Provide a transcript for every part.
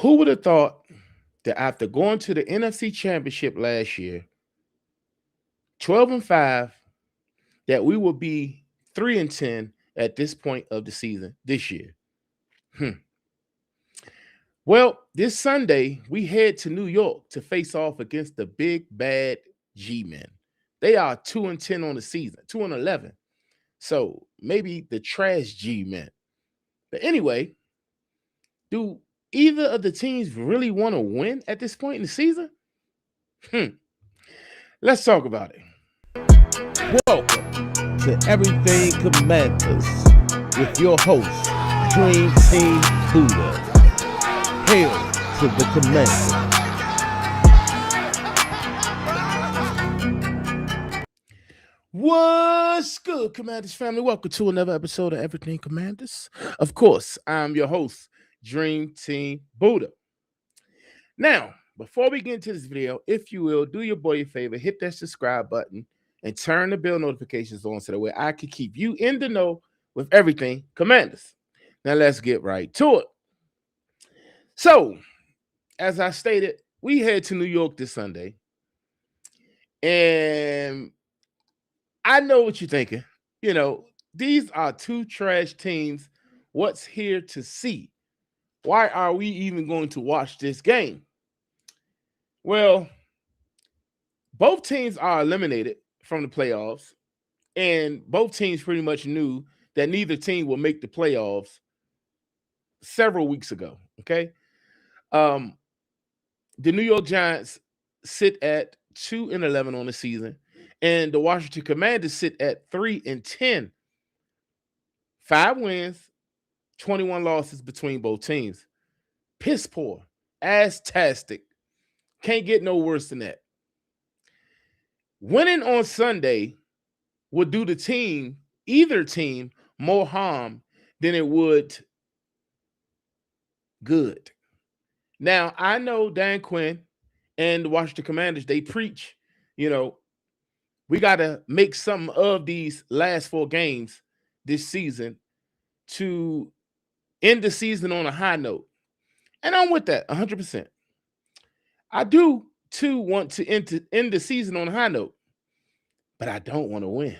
Who would have thought that after going to the NFC Championship last year, 12-5, that we will be 3-10 at this point of the season this year? Hmm. Well, this Sunday, we head to New York to face off against the big bad G-Men. They are 2-10 on the season, 2-11. So maybe the trash G-Men. But anyway, do either of the teams really want to win at this point in the season? Hmm. Let's talk about it. Welcome to Everything Commanders with your host, Dream Team Buddha. Hail to the Commander. What's good, Commanders family? Welcome to another episode of Everything Commanders. Of course, I'm your host, Dream Team Buddha. Now, before we get into this video, if you will, do your boy a favor, hit that subscribe button and turn the bell notifications on so that way I can keep you in the know with everything Commanders. Now, let's get right to it. So, as I stated, we head to New York this Sunday. And I know what you're thinking. You know, these are two trash teams. What's here to see? Why are we even going to watch this game? Well, both teams are eliminated from the playoffs, and both teams pretty much knew that neither team will make the playoffs several weeks ago. Okay. The New York Giants sit at 2-11 on the season, and the Washington Commanders sit at 3-10. 5 wins, 21 losses between both teams. Piss poor, ass-tastic. Can't get no worse than that. Winning on Sunday would do the team, either team, more harm than it would good. Now, I know Dan Quinn and the Washington Commanders, they preach, we got to make some of these last 4 games this season to end the season on a high note. And I'm with that 100%. I do, too, want to end the season on a high note, but I don't want to win.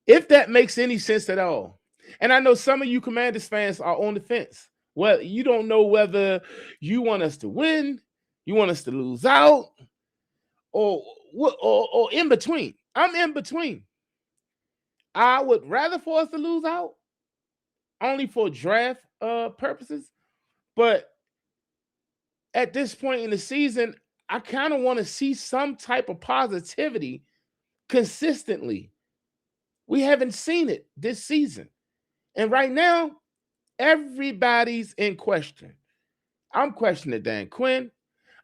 If that makes any sense at all. And I know some of you Commanders fans are on the fence. Well, you don't know whether you want us to win, you want us to lose out, or in between. I'm in between. I would rather for us to lose out, only for draft purposes. But at this point in the season, I kind of want to see some type of positivity consistently. We haven't seen it this season. And right now, everybody's in question. I'm questioning Dan Quinn.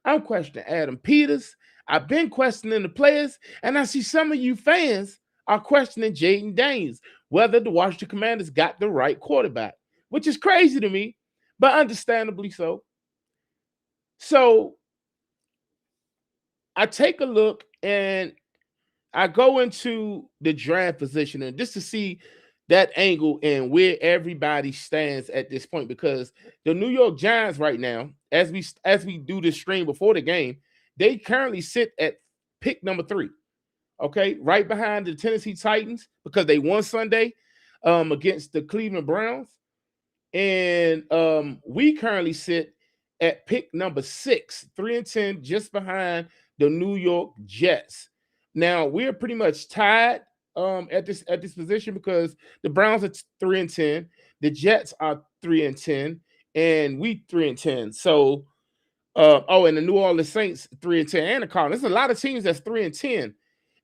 I'm questioning Adam Peters. I've been questioning the players, and I see some of you fans are questioning Jaden Daniels, whether the Washington Commanders got the right quarterback, which is crazy to me, but understandably so. So I take a look and I go into the draft position and just to see that angle and where everybody stands at this point, because the New York Giants right now, as we do this stream before the game, they currently sit at pick number 3. Okay, right behind the Tennessee Titans because they won Sunday against the Cleveland Browns, and we currently sit at pick number 6, 3-10, just behind the New York Jets. Now we're pretty much tied at this position because the Browns are 3-10, the Jets are 3-10, and we 3-10. So, and the New Orleans Saints 3-10, and the Cardinals. There's a lot of teams that's 3-10,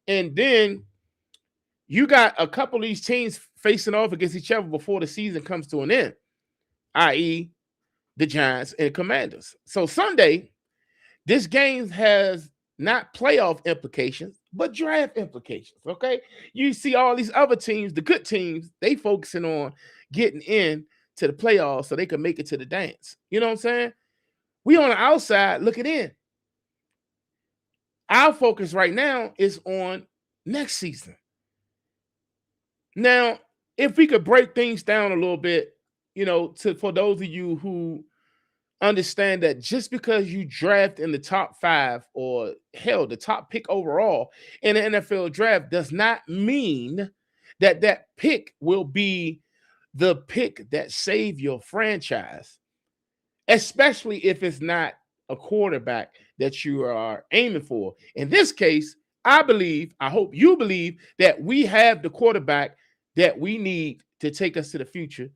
and then you got a couple of these teams facing off against each other before the season comes to an end, i.e., the Giants and Commanders. So Sunday, this game has not playoff implications, but draft implications, okay? You see all these other teams, the good teams, they focusing on getting in to the playoffs so they can make it to the dance. You know what I'm saying? We on the outside looking in. Our focus right now is on next season. Now, if we could break things down a little bit, for those of you who understand that just because you draft in the top 5 or hell, the top pick overall in the NFL draft does not mean that that pick will be the pick that save your franchise, especially if it's not a quarterback that you are aiming for. In this case, I believe, I hope you believe that we have the quarterback that we need to take us to the future,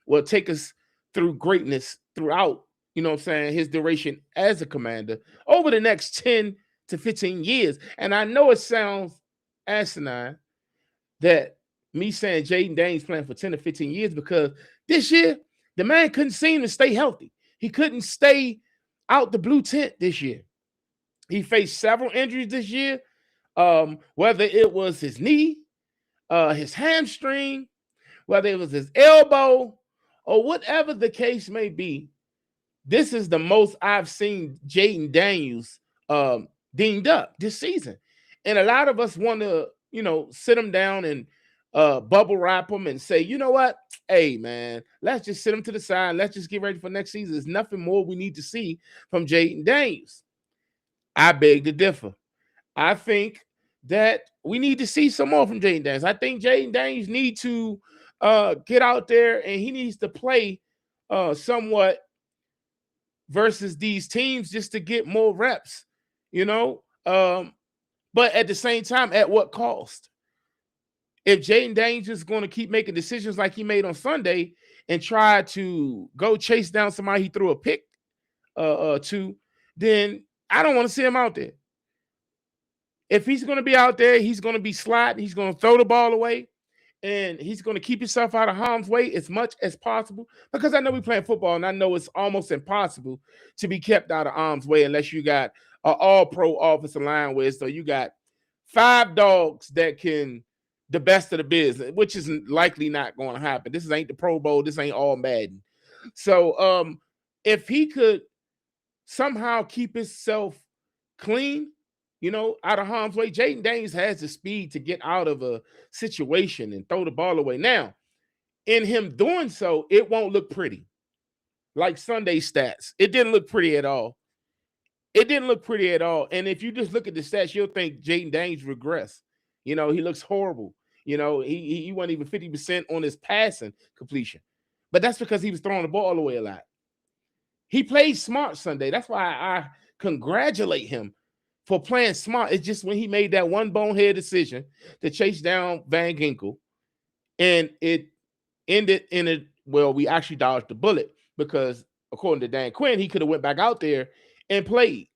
will take us through greatness throughout, you know what I'm saying, his duration as a commander over the next 10 to 15 years. And I know it sounds asinine that me saying Jaden Daniels playing for 10 to 15 years because this year the man couldn't seem to stay healthy. He couldn't stay out the blue tent this year. He faced several injuries this year, whether it was his knee, his hamstring, whether it was his elbow, or whatever the case may be. This is the most I've seen Jaden Daniels dinged up this season. And a lot of us want to, sit him down and bubble wrap him and say, you know what? Hey, man, let's just sit him to the side. Let's just get ready for next season. There's nothing more we need to see from Jaden Daniels. I beg to differ. I think that we need to see some more from Jaden Daniels. I think Jaden Daniels needs to get out there and he needs to play somewhat versus these teams just to get more reps, but at the same time, at what cost? If Jaden Daniels is going to keep making decisions like he made on Sunday and try to go chase down somebody he threw a pick to, then I don't want to see him out there. If he's going to be out there, he's going to be sliding, he's going to throw the ball away, and he's going to keep himself out of harm's way as much as possible, because I know we're playing football, and I know it's almost impossible to be kept out of harm's way unless you got an all-pro offensive line where so you got 5 dogs that can the best of the business, which is likely not going to happen. This ain't the Pro Bowl. This ain't all Madden. So if he could somehow keep himself clean, out of harm's way, Jaden Daniels has the speed to get out of a situation and throw the ball away. Now, in him doing so, it won't look pretty. Like Sunday stats, it didn't look pretty at all. It didn't look pretty at all. And if you just look at the stats, you'll think Jaden Daniels regressed. He looks horrible. He wasn't even 50% on his passing completion. But that's because he was throwing the ball away a lot. He played smart Sunday. That's why I congratulate him for playing smart. It's just when he made that one bonehead decision to chase down Van Ginkel, and it ended in it. Well, we actually dodged the bullet because according to Dan Quinn, he could have went back out there and played,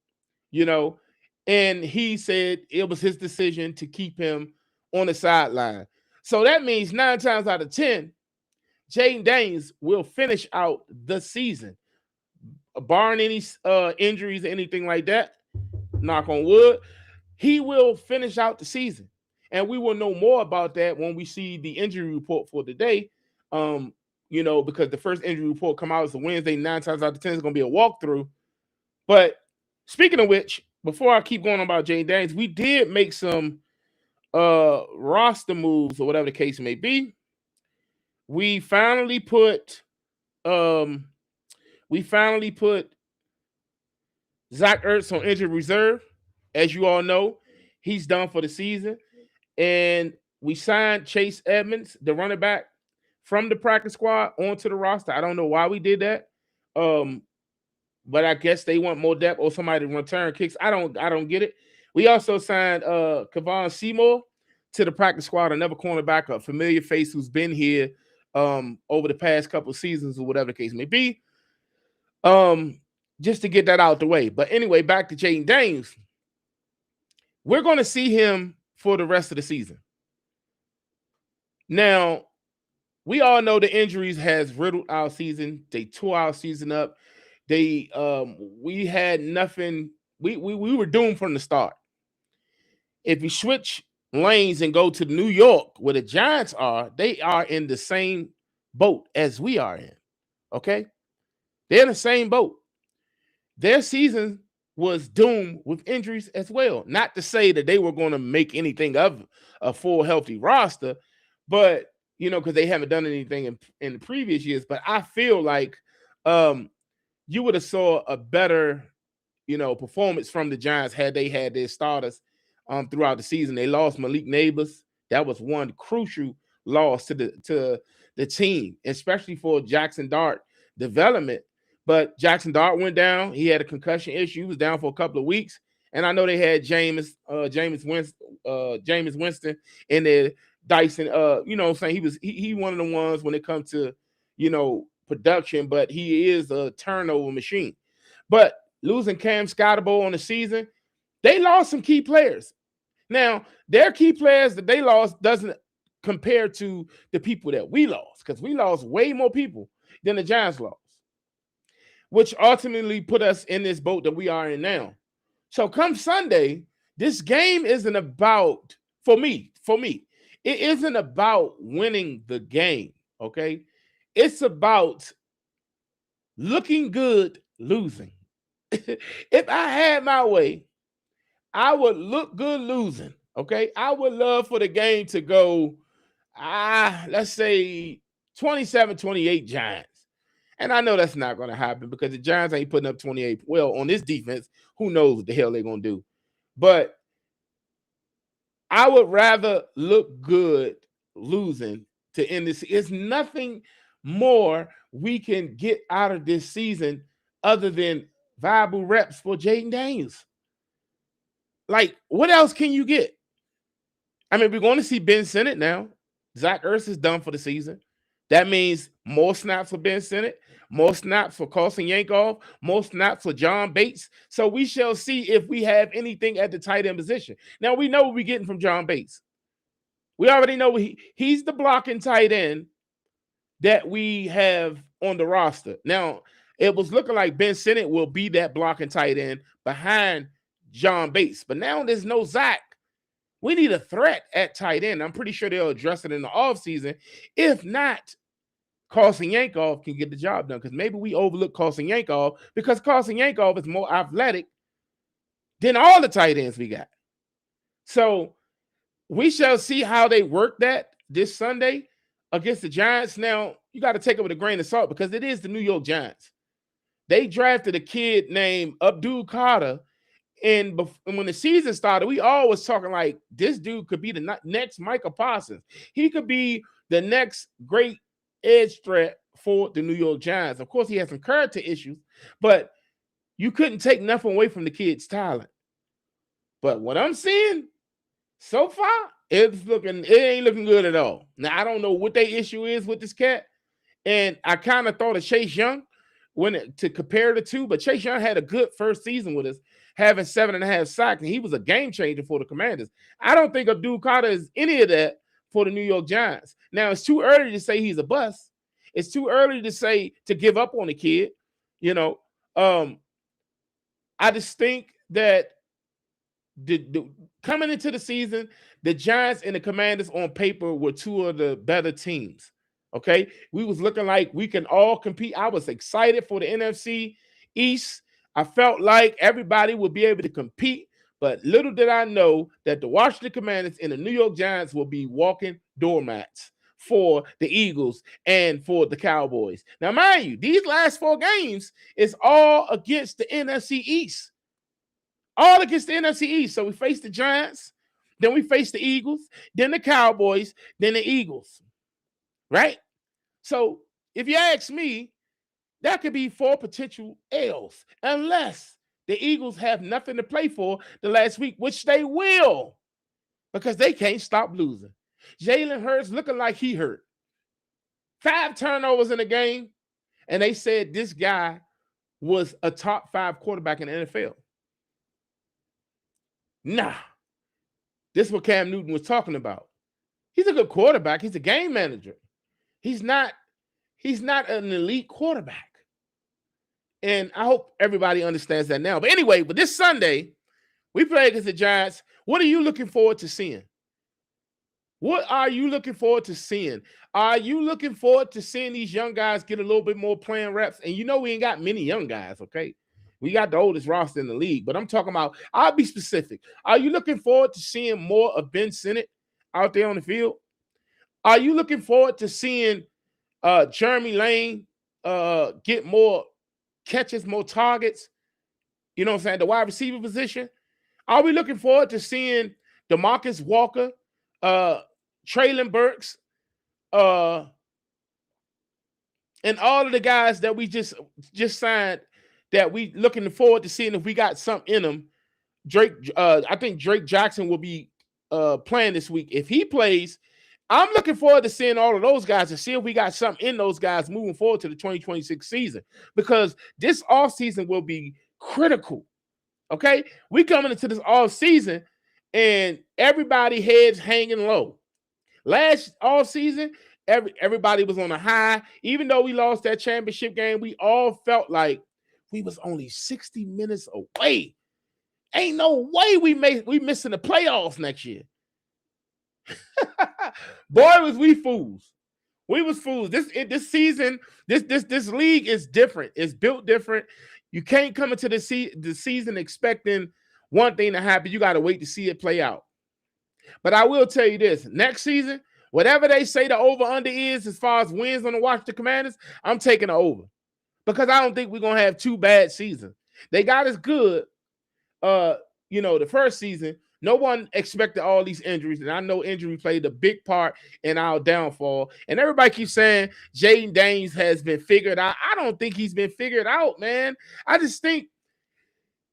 and he said it was his decision to keep him on the sideline. So that means 9 times out of 10, Jaden Daniels will finish out the season, barring any injuries or anything like that. Knock on wood, he will finish out the season. And we will know more about that when we see the injury report for today. Because the first injury report come out is a Wednesday, 9 times out of 10 is going to be a walkthrough. But speaking of which, before I keep going on about Jaden Daniels, we did make some roster moves or whatever the case may be. We finally put Zach Ertz on injured reserve. As you all know, he's done for the season. And we signed Chase Edmonds, the running back, from the practice squad onto the roster. I don't know why we did that. But I guess they want more depth or somebody to return kicks. I don't get it. We also signed Kevon Seymour to the practice squad, another cornerback, a familiar face who's been here over the past couple of seasons or whatever the case may be. Just to get that out the way. But anyway, back to Jaden Daniels. We're going to see him for the rest of the season. Now, we all know the injuries has riddled our season. They tore our season up. We had nothing. We were doomed from the start. If you switch lanes and go to New York, where the Giants are, they are in the same boat as we are in. Okay? They're in the same boat. Their season was doomed with injuries as well. Not to say that they were going to make anything of a full healthy roster, but because they haven't done anything in the previous years. But I feel like you would have saw a better, performance from the Giants had they had their starters throughout the season. They lost Malik Neighbors. That was one crucial loss to the team, especially for Jackson Dart development. But Jackson Dart went down. He had a concussion issue. He was down for a couple of weeks. And I know they had Jameis Winston in there. Dyson, what I'm saying, he one of the ones when it comes to production, but he is a turnover machine. But losing Cam Scotterbo on the season, they lost some key players. Now, their key players that they lost doesn't compare to the people that we lost, because we lost way more people than the Giants lost, which ultimately put us in this boat that we are in now. So come Sunday, this game isn't about, for me, it isn't about winning the game, okay? It's about looking good losing. If I had my way, I would look good losing, okay? I would love for the game to go, let's say 27-28 Giants. And I know that's not going to happen because the Giants ain't putting up 28. Well, on this defense, who knows what the hell they're going to do. But I would rather look good losing to end this. It's nothing more we can get out of this season other than viable reps for Jaden Daniels. Like, what else can you get? I mean, we're going to see Ben Sinnott now. Zach Ertz is done for the season. That means more snaps for Ben Sinnott, more snaps for Carson Yankoff, more snaps for John Bates. So we shall see if we have anything at the tight end position. Now, we know what we're getting from John Bates. We already know he's the blocking tight end that we have on the roster. Now, it was looking like Ben Sinnott will be that blocking tight end behind John Bates. But now there's no Zach. We need a threat at tight end. I'm pretty sure they'll address it in the offseason. If not, Carson Yankoff can get the job done, because maybe we overlook Carson Yankoff because Carson Yankoff is more athletic than all the tight ends we got. So we shall see how they work that this Sunday against the Giants. Now, you got to take it with a grain of salt because it is the New York Giants. They drafted a kid named Abdul Carter. And when the season started, we always talking like this dude could be the next Micah Parsons. He could be the next great edge threat for the New York Giants. Of course, he has some character issues, but you couldn't take nothing away from the kid's talent. But what I'm seeing so far, it ain't looking good at all. Now, I don't know what their issue is with this cat, and I kind of thought of Chase Young to compare the two, but Chase Young had a good first season with us, having 7.5 sacks, and he was a game changer for the Commanders. I don't think Abdul Carter is any of that for the New York Giants. Now, it's too early to say he's a bust. It's too early to say to give up on the kid. I just think that coming into the season, the Giants and the Commanders on paper were two of the better teams. Okay, we was looking like we can all compete. I was excited for the NFC East. I felt like everybody would be able to compete, but little did I know that the Washington Commanders and the New York Giants will be walking doormats for the Eagles and for the Cowboys. Now, mind you, these last 4 games is all against the NFC East. All against the NFC East. So we face the Giants, then we face the Eagles, then the Cowboys, then the Eagles. Right? So if you ask me, that could be 4 potential L's, unless the Eagles have nothing to play for the last week, which they will, because they can't stop losing. Jalen Hurts looking like he hurt. 5 turnovers in the game, and they said this guy was a top 5 quarterback in the NFL. Nah. This is what Cam Newton was talking about. He's a good quarterback. He's a game manager. He's not an elite quarterback. And I hope everybody understands that now. But anyway, but this Sunday, we play against the Giants. What are you looking forward to seeing? What are you looking forward to seeing? Are you looking forward to seeing these young guys get a little bit more playing reps? And we ain't got many young guys, okay? We got the oldest roster in the league. But I'm talking about, I'll be specific. Are you looking forward to seeing more of Ben Sinnott out there on the field? Are you looking forward to seeing Jeremy Lane get more catches, more targets. You know what I'm saying? The wide receiver position. Are we looking forward to seeing DeMarcus Walker, Traylon Burks, and all of the guys that we just signed that we looking forward to seeing if we got something in them? Drake, I think Drake Jackson will be playing this week. If he plays, I'm looking forward to seeing all of those guys and see if we got something in those guys moving forward to the 2026 season, because this offseason will be critical. Okay, we coming into this offseason and everybody heads hanging low. Last offseason, everybody was on a high. Even though we lost that championship game, we all felt like we was only 60 minutes away. Ain't no way we missing the playoffs next year. Boy, was we fools. We was fools. This season, this league is different. It's built different. You can't come into the season expecting one thing to happen. You got to wait to see it play out. But I will tell you this: next season, whatever they say the over/under is as far as wins on the Washington Commanders, I'm taking the over, because I don't think we're gonna have two bad seasons. They got us good. The first season, no one expected all these injuries, and I know injury played a big part in our downfall. And everybody keeps saying Jaden Daniels has been figured out. I don't think he's been figured out, man. I just think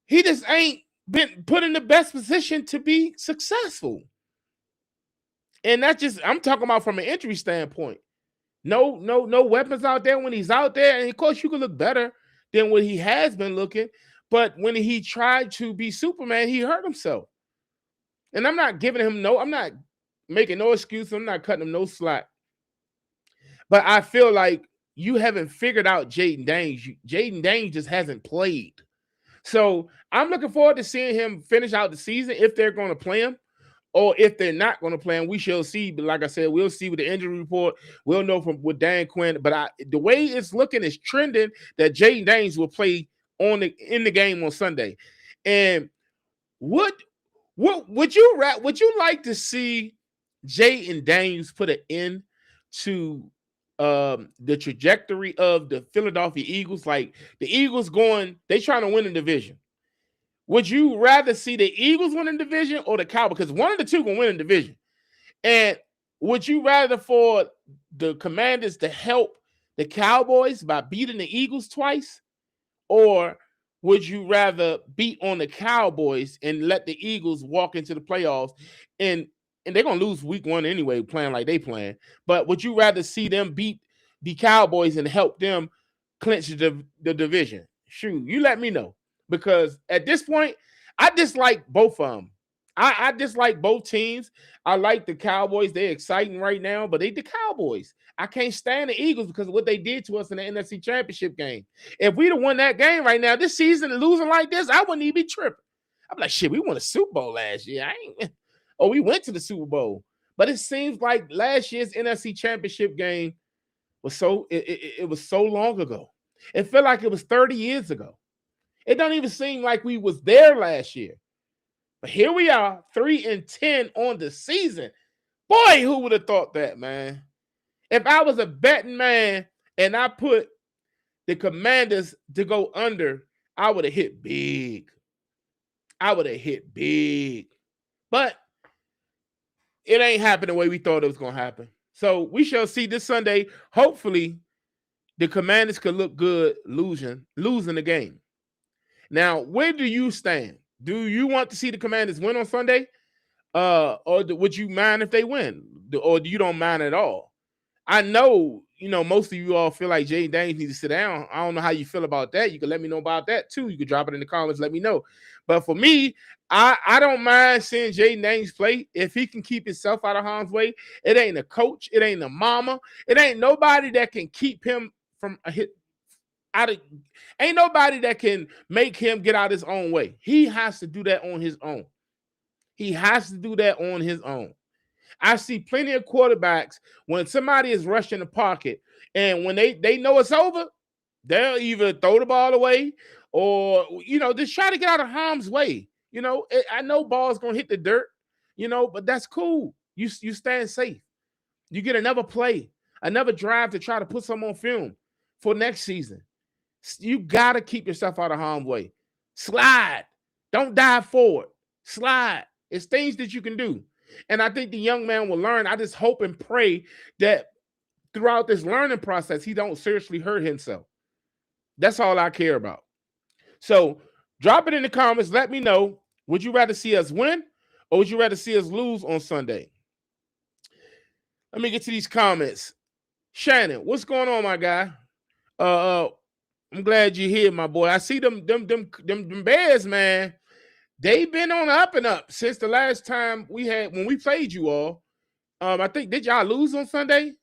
he just ain't been put in the best position to be successful. And that's just, I'm talking about from an injury standpoint. No weapons out there when he's out there. And of course, you can look better than what he has been looking. But when he tried to be Superman, he hurt himself. And I'm not giving him I'm not making no excuse. I'm not cutting him no slack. But I feel like you haven't figured out Jaden Daniels. Jaden Daniels just hasn't played. So I'm looking forward to seeing him finish out the season if they're going to play him. Or if they're not going to play him, we shall see. But like I said, we'll see with the injury report. We'll know with Dan Quinn. But the way it's looking is trending that Jaden Daniels will play in the game on Sunday. And would you like to see Jaden Daniels put an end to the trajectory of the Philadelphia Eagles? Like the Eagles they trying to win the division. Would you rather see the Eagles win the division or the Cowboys? Because one of the two going to win the division. And would you rather for the Commanders to help the Cowboys by beating the Eagles twice? Or would you rather beat on the Cowboys and let the Eagles walk into the playoffs? And they're going to lose week one anyway, playing like they playing. But would you rather see them beat the Cowboys and help them clinch the division? Shoot, you let me know. Because at this point, I dislike both of them. I dislike both teams. I like the Cowboys. They're exciting right now, but they the Cowboys. I can't stand the Eagles because of what they did to us in the NFC Championship game. If we'd have won that game right now, this season, losing like this, I wouldn't even be tripping. I'm like, shit, we won a Super Bowl last year. We went to the Super Bowl. But it seems like last year's NFC Championship game was it was so long ago. It felt like it was 30 years ago. It don't even seem like we was there last year. But here we are, 3-10 on the season. Boy, who would have thought that, man? If I was a betting man and I put the Commanders to go under, I would have hit big. But it ain't happened the way we thought it was going to happen. So we shall see this Sunday. Hopefully, the Commanders could look good losing the game. Now, where do you stand? Do you want to see the Commanders win on Sunday? Or would you mind if they win? Or you don't mind at all? I know, most of you all feel like Jaden Daniels needs to sit down. I don't know how you feel about that. You can let me know about that too. You can drop it in the comments, let me know. But for me, I don't mind seeing Jaden Daniels play if he can keep himself out of harm's way. It ain't a coach. It ain't a mama. It ain't nobody that can keep him from a hit. Ain't nobody that can make him get out his own way. He has to do that on his own. I see plenty of quarterbacks when somebody is rushing the pocket and when they know it's over, they'll either throw the ball away or, just try to get out of harm's way. I know ball's going to hit the dirt, but that's cool. You stand safe. You get another play, another drive to try to put some on film for next season. You got to keep yourself out of harm's way. Slide. Don't dive forward. Slide. It's things that you can do. And I think the young man will learn. I just hope and pray that throughout this learning process, he don't seriously hurt himself. That's all I care about. So drop it in the comments. Let me know. Would you rather see us win or would you rather see us lose on Sunday? Let me get to these comments. Shannon, what's going on, my guy? I'm glad you're here, my boy. I see them Bears, man. They've been on the up and up since the last time when we played you all. I think, did y'all lose on Sunday?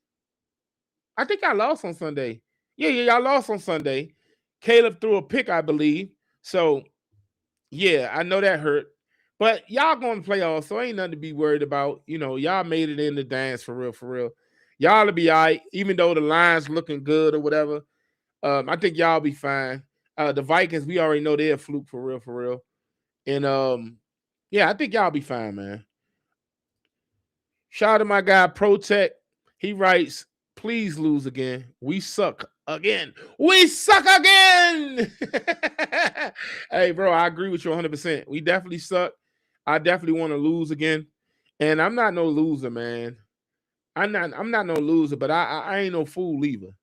I think I lost on Sunday. Yeah, y'all lost on Sunday. Caleb threw a pick, I believe. So, yeah, I know that hurt. But y'all going to playoffs, so ain't nothing to be worried about. You know, y'all made it in the dance for real, for real. Y'all will be all right, even though the line's looking good or whatever. I think y'all be fine. The Vikings, we already know they're a fluke for real, for real. And, yeah, I think y'all be fine, man. Shout out to my guy, Protect. He writes, please lose again. We suck again. We suck again. Hey, bro, I agree with you 100%. We definitely suck. I definitely want to lose again. And I'm not no loser, man. I'm not no loser, but I ain't no fool either.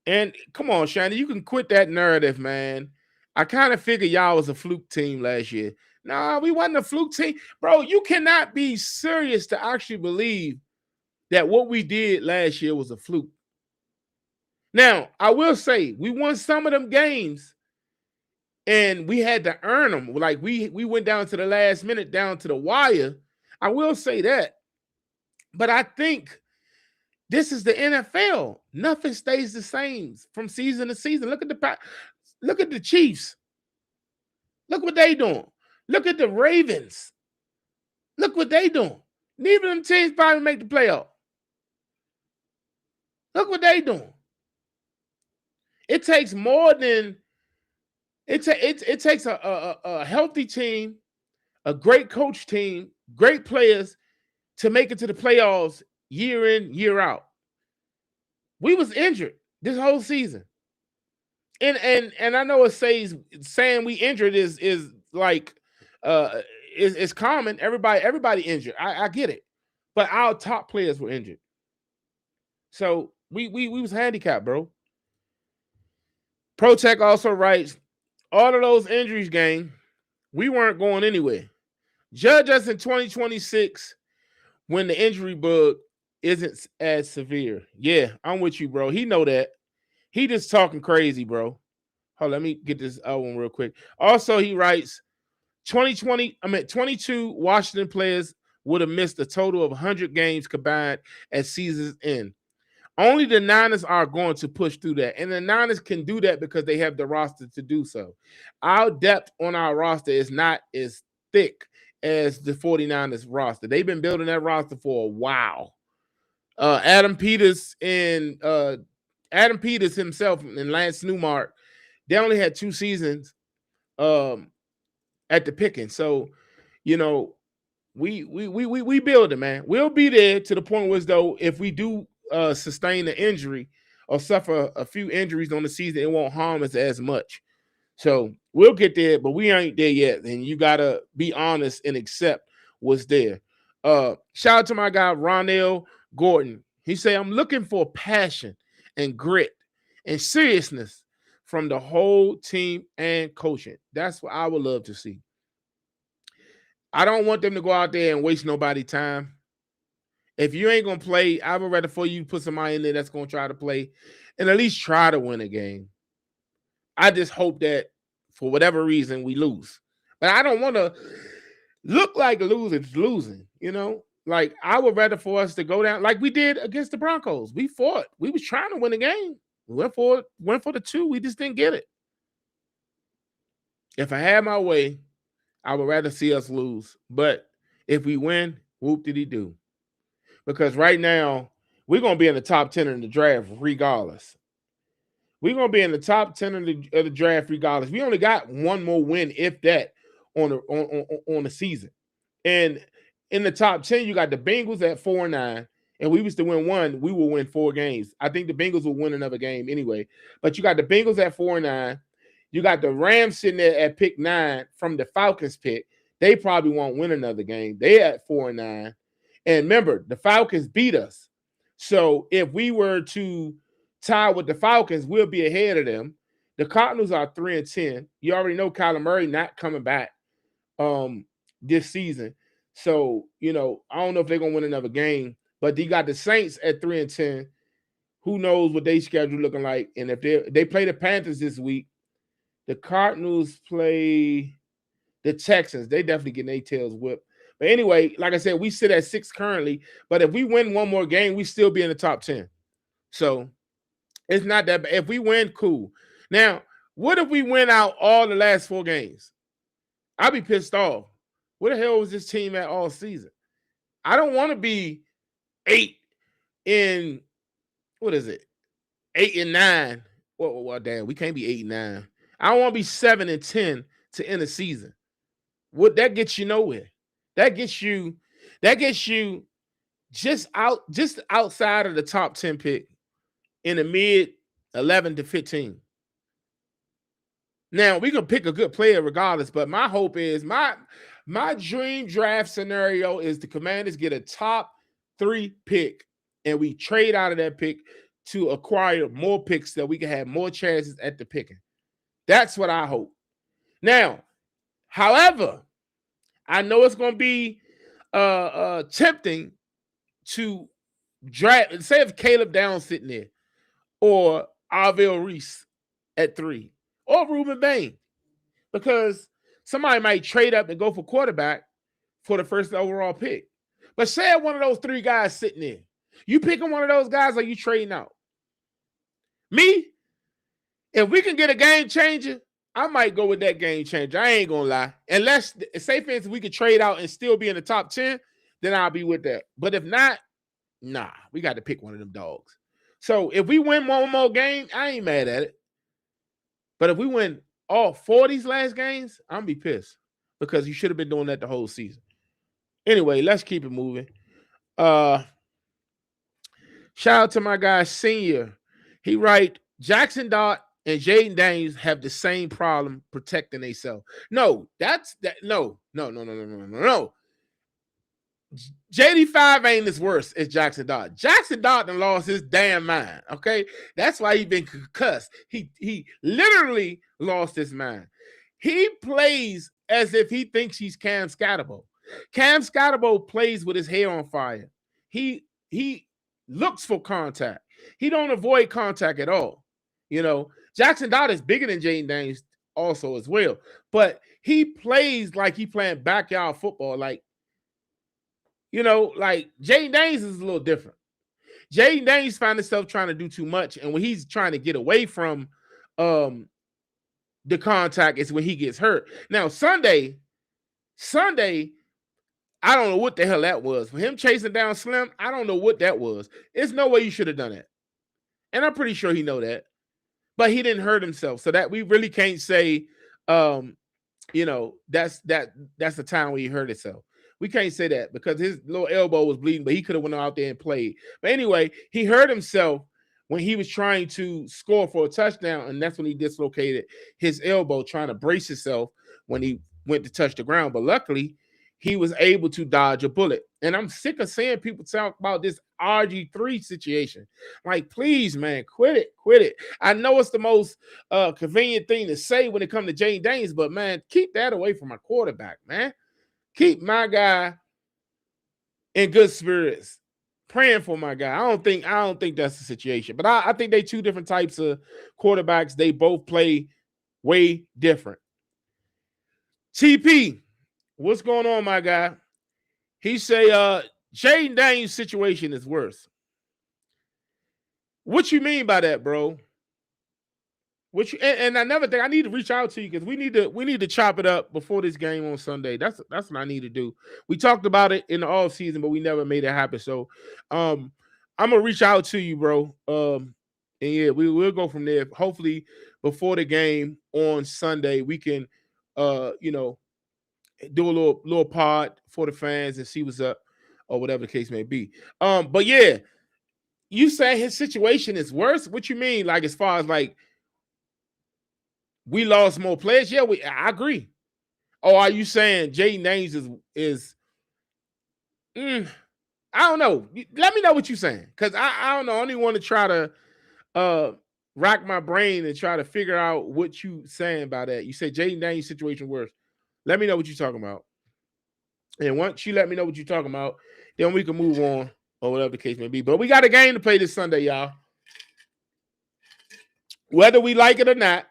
And come on, Shannon, you can quit that narrative, man. I kind of figured y'all was a fluke team last year. Nah, we wasn't a fluke team. Bro, you cannot be serious to actually believe that what we did last year was a fluke. Now, I will say, we won some of them games, and we had to earn them. Like, we went down to the last minute, down to the wire. I will say that. But I think this is the NFL. Nothing stays the same from season to season. Look at the Chiefs. Look what they doing. Look at the Ravens. Look what they doing. Neither of them teams probably make the playoff. Look what they doing. It takes more than it takes a healthy team, a great coach team, great players to make it to the playoffs year in, year out. We was injured this whole season. And I know it says saying we injured is like is common. Everybody injured. I get it. But our top players were injured. So we was handicapped, bro. Protech also writes, all of those injuries, gang, we weren't going anywhere. Judge us in 2026 when the injury bug isn't as severe. Yeah, I'm with you, bro. He know that. He just talking crazy, bro. Hold on, let me get this other one real quick. Also, he writes, 22 Washington players would have missed a total of 100 games combined at season's end. Only the Niners are going to push through that. And the Niners can do that because they have the roster to do so. Our depth on our roster is not as thick as the 49ers roster. They've been building that roster for a while. Adam Peters himself and Lance Newmark, they only had 2 seasons at the picking. So, you know, we build it, man. We'll be there to the point where, though, if we do sustain an injury or suffer a few injuries on the season, it won't harm us as much. So we'll get there, but we ain't there yet. And you gotta be honest and accept what's there. Shout out to my guy Ronell Gordon. He said, I'm looking for passion and grit and seriousness from the whole team and coaching. That's what I would love to see. I don't want them to go out there and waste nobody's time. If you ain't going to play, I would rather for you to put somebody in there that's going to try to play and at least try to win a game. I just hope that for whatever reason we lose. But I don't want to look like losing, you know? Like, I would rather for us to go down like we did against the Broncos. We fought. We was trying to win the game. We went for the 2. We just didn't get it. If I had my way, I would rather see us lose. But if we win, whoop-diddy-do. Because right now, we're going to be in the top 10 in the draft regardless. We're going to be in the top 10 of the draft regardless. We only got one more win, if that, on the season. And in the top 10, you got the Bengals at 4-9, and we was to win one, we will win 4 games. I think the Bengals will win another game anyway. But you got the Bengals at 4-9. You got the Rams sitting there at pick 9 from the Falcons pick. They probably won't win another game. They at 4-9. And remember, the Falcons beat us. So if we were to tie with the Falcons, we'll be ahead of them. The Cardinals are 3-10. You already know Kyler Murray not coming back this season. So, I don't know if they're going to win another game. But you got the Saints at 3-10. Who knows what their schedule looking like? And if they play the Panthers this week, the Cardinals play the Texans. They definitely getting their tails whipped. But anyway, like I said, we sit at 6 currently. But if we win one more game, we still be in the top 10. So it's not that bad. If we win, cool. Now, what if we win out all the last 4 games? I'll be pissed off. Where the hell was this team at all season? I don't want to be 8 in, what is it? 8-9. Well, damn, we can't be 8-9. I don't want to be 7-10 to end the season. What that gets you nowhere. That gets you just outside of the top 10 pick in the mid 11 to 15. Now we can pick a good player regardless, but my hope is my dream draft scenario is the Commanders get a top 3 pick and we trade out of that pick to acquire more picks so we can have more chances at the picking. That's what I hope. Now, however, I know it's going to be tempting to draft. Say if Caleb Downs sitting there, or Arvell Reese at 3, or Reuben Bain, because somebody might trade up and go for quarterback for the first overall pick. But say one of those 3 guys sitting there, you picking one of those guys, or you trading out? Me, if we can get a game changer, I might go with that game changer. I ain't gonna lie. Unless, say for instance, we could trade out and still be in the top 10, then I'll be with that. But if not, nah, we got to pick one of them dogs. So if we win one more game, I ain't mad at it. But if we win all 4 of these last games, I'm gonna be pissed because you should have been doing that the whole season. Anyway, let's keep it moving. Shout out to my guy Senior. He write, Jackson Dart and Jaden Daniels have the same problem protecting themselves. No, no. JD5 ain't as worse as Jackson Dart. Jackson Dart done lost his damn mind. Okay, that's why he been concussed. He literally lost his mind. He plays as if he thinks he's Cam Scatterbo. Cam Scatterbo plays with his hair on fire. He looks for contact. He don't avoid contact at all. Jackson Dart is bigger than Jaden Daniels also as well, but he plays like he playing backyard football. Like Jaden Daniels is a little different. Jaden Daniels found himself trying to do too much, and when he's trying to get away from the contact is when he gets hurt. Now Sunday, I don't know what the hell that was. For him chasing down Slim, I don't know what that was. There's no way you should have done that. And I'm pretty sure he know that. But he didn't hurt himself. So that we really can't say that's the time when he hurt himself. We can't say that because his little elbow was bleeding, but he could have went out there and played. But anyway, he hurt himself when he was trying to score for a touchdown, and that's when he dislocated his elbow trying to brace himself when he went to touch the ground. But luckily, he was able to dodge a bullet. And I'm sick of seeing people talk about this RG3 situation. Like, please, man, quit it. I know it's the most convenient thing to say when it comes to Jaden Daniels, but, man, keep that away from my quarterback, man. Keep my guy in good spirits. Praying for my guy. I don't think that's the situation. But I think they 2 different types of quarterbacks. They both play way different. TP, what's going on, my guy? He say, Jaden Daniels' situation is worse. What you mean by that, bro? And another thing, I need to reach out to you because we need to chop it up before this game on Sunday. That's what I need to do. We talked about it in the off season, but we never made it happen. So, I'm gonna reach out to you, bro. And yeah, we'll go from there. Hopefully, before the game on Sunday, we can, do a little pod for the fans and see what's up. or whatever the case may be. But yeah, you say his situation is worse. What you mean? Like as far as like we lost more players? Yeah, I agree. Or are you saying Jaden Daniels is I don't know. Let me know what you're saying. Cause I don't know. I only want to try to uh rack my brain and try to figure out what you saying about that. You say Jaden Daniels situation worse. Let me know what you're talking about. And once you let me know what you're talking about, then we can move on or whatever the case may be. But we got a game to play this Sunday, y'all. Whether we like it or not,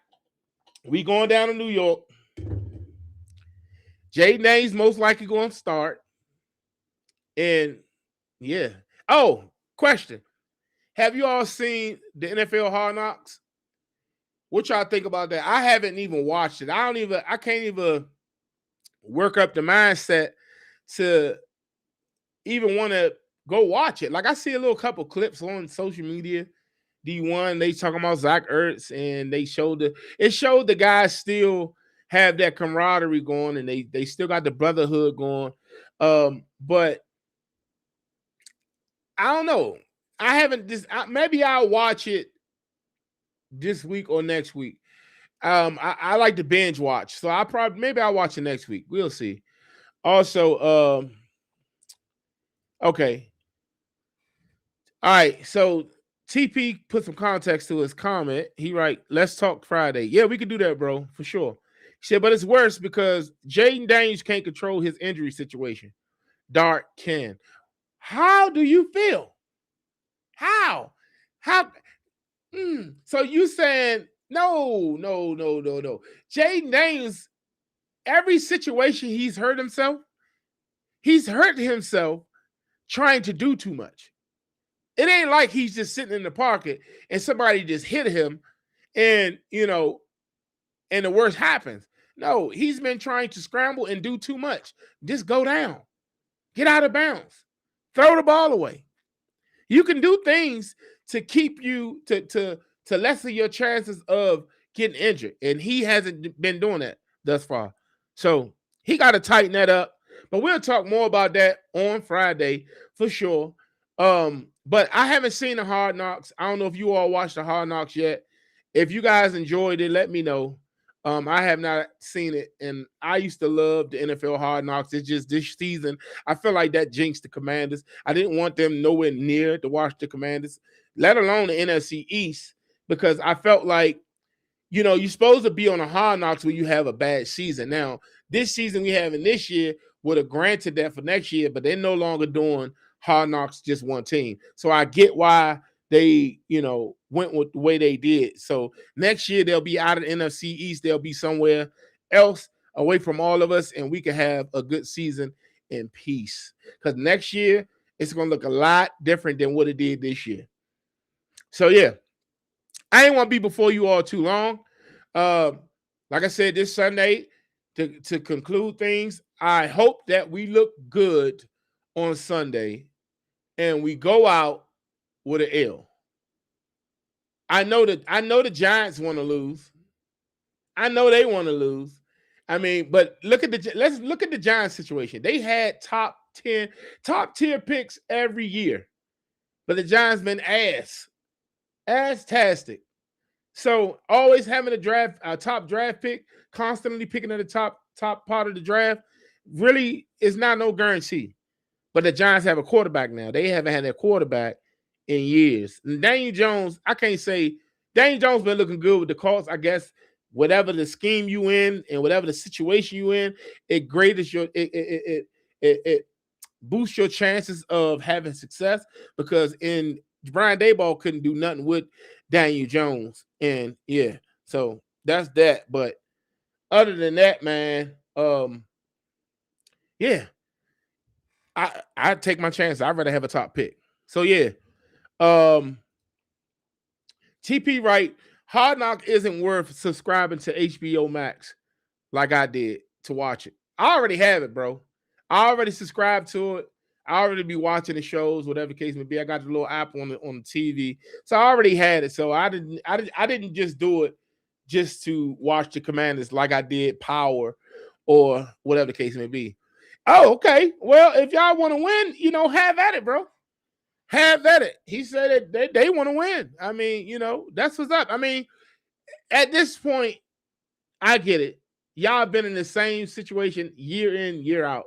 we going down to New York. Jaden Daniels most likely going to start. And yeah. Oh, question. Have you all seen the NFL Hard Knocks? What y'all think about that? I haven't even watched it. I can't even work up the mindset to even want to go watch it. Like I see a little couple clips on social media. D1, they talking about Zach Ertz, and it showed the guys still have that camaraderie going, and they still got the brotherhood going. But I don't know. I haven't maybe I'll watch it this week or next week. I like to binge watch, so maybe I'll watch it next week. We'll see. Also, okay. All right, so TP put some context to his comment. He write, let's talk Friday. Yeah, we could do that, bro, for sure. He said, but it's worse because Jaden Daniels can't control his injury situation. Dart can. How do you feel? How? So you saying, no. Jaden Daniels, every situation he's hurt himself trying to do too much. It ain't like he's just sitting in the pocket and somebody just hit him and, and the worst happens. No, he's been trying to scramble and do too much. Just go down. Get out of bounds. Throw the ball away. You can do things to keep you, to lessen your chances of getting injured. And he hasn't been doing that thus far. So he got to tighten that up. But we'll talk more about that on Friday for sure. But I haven't seen the Hard Knocks. I don't know if you all watched the Hard Knocks yet. If you guys enjoyed it, let me know. I have not seen it, and I used to love the NFL Hard Knocks. It's just this season, I feel like that jinxed the Commanders. I didn't want them nowhere near to watch the Commanders, let alone the NFC East, because I felt like, you're supposed to be on a Hard Knocks when you have a bad season. Now, this season we have in this year would have granted that for next year, but they're no longer doing Hard Knocks just one team. So I get why they, went with the way they did. So next year they'll be out of the NFC East. They'll be somewhere else away from all of us, and we can have a good season in peace. Because next year it's going to look a lot different than what it did this year. So yeah, I ain't want to be before you all too long. Like I said, this Sunday, to conclude things, I hope that we look good on Sunday and we go out with an L. I know the Giants want to lose. I know they want to lose. I mean, but let's look at the Giants situation. They had top tier picks every year, but the Giants been ass-tastic. So always having a top draft pick, constantly picking at the top part of the draft, really is not no guarantee. But the Giants have a quarterback now. They haven't had their quarterback in years. And Daniel Jones, I can't say Daniel Jones been looking good with the Colts. I guess whatever the scheme you in and whatever the situation you in, it boosts your chances of having success, because in Brian Daboll couldn't do nothing with Daniel Jones. And yeah, so that's that. But other than that, man, yeah, I take my chance. I'd rather have a top pick. So yeah. TP Wright, Hard Knock isn't worth subscribing to HBO Max like I did to watch it. I already have it, bro. I already subscribed to it. I already be watching the shows, whatever the case may be. I got the little app on the TV, so I already had it. So I didn't just do it just to watch the Commanders like I did Power or whatever the case may be. Oh, okay. Well, if y'all want to win, have at it, bro. Have at it. He said that they want to win. I mean, that's what's up. I mean, at this point, I get it. Y'all been in the same situation year in, year out.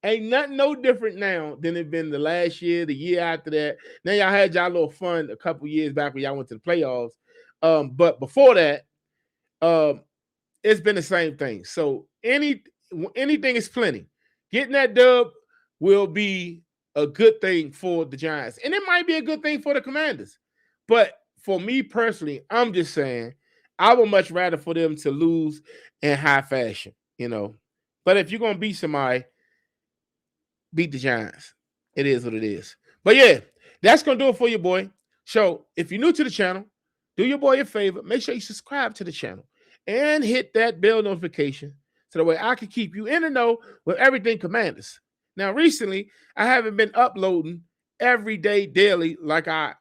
Ain't nothing no different now than it been the last year, the year after that. Now y'all had y'all little fun a couple years back when y'all went to the playoffs. But before that, um, it's been the same thing. So anything is plenty. Getting that dub will be a good thing for the Giants, and it might be a good thing for the Commanders. But for me personally, I'm just saying I would much rather for them to lose in high fashion. But if you're gonna beat somebody, beat the Giants. It is what it is. But yeah, that's gonna do it for you, boy. So if you're new to the channel, do your boy a favor. Make sure you subscribe to the channel and hit that bell notification so that way I can keep you in the know with everything Commanders. Now, recently, I haven't been uploading every day, daily, like I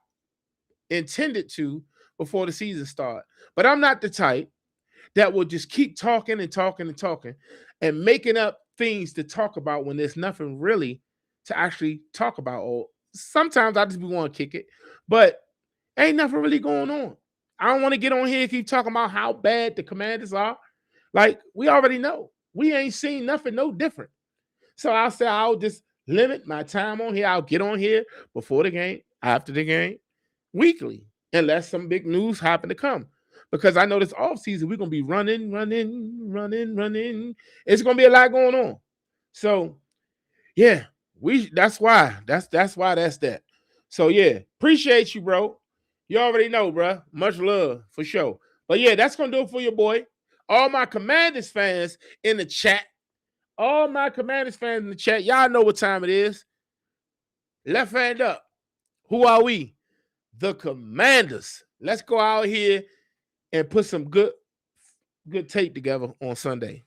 intended to before the season started. But I'm not the type that will just keep talking and talking and talking and making up things to talk about when there's nothing really to actually talk about. Or sometimes I just want to kick it, but ain't nothing really going on. I don't want to get on here and keep talking about how bad the Commanders are. Like, we already know. We ain't seen nothing no different. So I'll say I'll just limit my time on here. I'll get on here before the game, after the game, weekly, unless some big news happen to come. Because I know this offseason, we're going to be running. It's going to be a lot going on. So, yeah, that's why. That's why that's that. So, yeah, appreciate you, bro. You already know, bro. Much love for sure. But, yeah, that's going to do it for your boy. All my Commanders fans in the chat. All my Commanders fans in the chat. Y'all know what time it is. Left hand up. Who are we? The Commanders. Let's go out here and put some good tape together on Sunday.